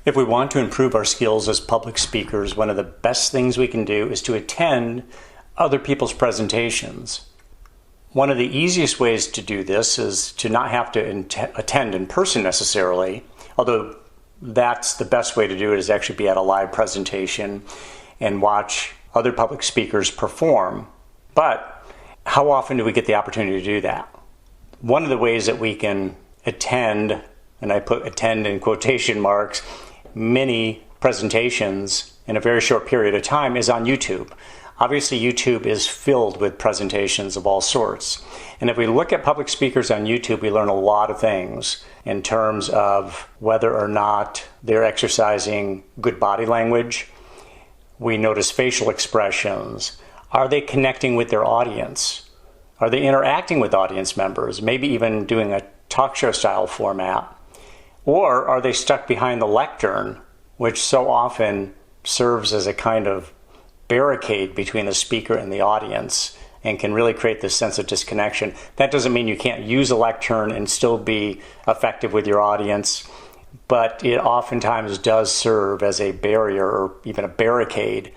If we want to improve our skills as public speakers, one of the best things we can do is to attend other people's presentations. One of the easiest ways to do this is to not have to attend in person necessarily, although that's the best way to do it, is actually be at a live presentation and watch other public speakers perform. But how often do we get the opportunity to do that? One of the ways that we can attend, and I put attend in quotation marks, many presentations in a very short period of time is on YouTube. Obviously, YouTube is filled with presentations of all sorts. And if we look at public speakers on YouTube, we learn a lot of things in terms of whether or not they're exercising good body language. We notice facial expressions. Are they connecting with their audience? Are they interacting with audience members? Maybe even doing a talk show style format. Or are they stuck behind the lectern, which so often serves as a kind of barricade between the speaker and the audience and can really create this sense of disconnection. That doesn't mean you can't use a lectern and still be effective with your audience, but it oftentimes does serve as a barrier or even a barricade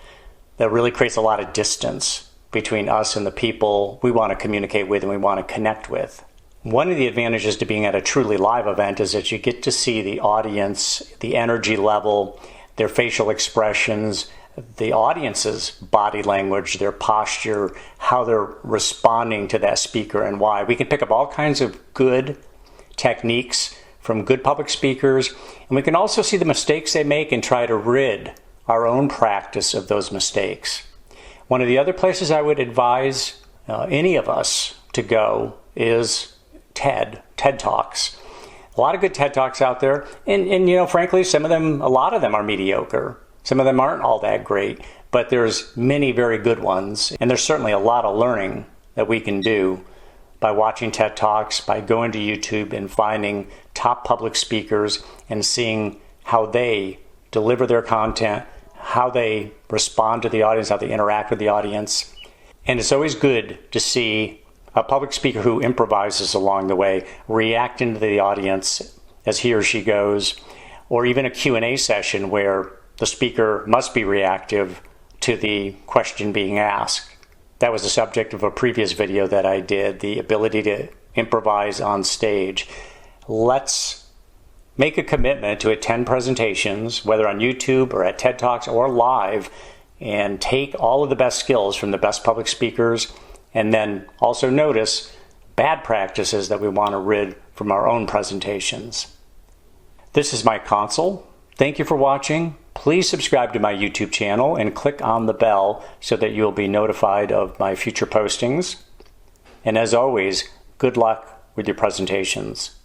that really creates a lot of distance between us and the people we want to communicate with and we want to connect with. One of the advantages to being at a truly live event is that you get to see the audience, the energy level, their facial expressions, the audience's body language, their posture, how they're responding to that speaker and why. We can pick up all kinds of good techniques from good public speakers, and we can also see the mistakes they make and try to rid our own practice of those mistakes. One of the other places I would advise any of us to go is TED Talks. A lot of good TED Talks out there, and frankly, a lot of them are mediocre. Some of them aren't all that great, but there's many very good ones, and there's certainly a lot of learning that we can do by watching TED Talks, by going to YouTube and finding top public speakers and seeing how they deliver their content, how they respond to the audience, how they interact with the audience. And it's always good to see a public speaker who improvises along the way, reacting to the audience as he or she goes, or even a Q&A session where the speaker must be reactive to the question being asked. That was the subject of a previous video that I did, the ability to improvise on stage. Let's make a commitment to attend presentations, whether on YouTube or at TED Talks or live, and take all of the best skills from the best public speakers, and then also notice bad practices that we want to rid from our own presentations. This is Mike Console. Thank you for watching. Please subscribe to my YouTube channel and click on the bell so that you'll be notified of my future postings. And as always, good luck with your presentations.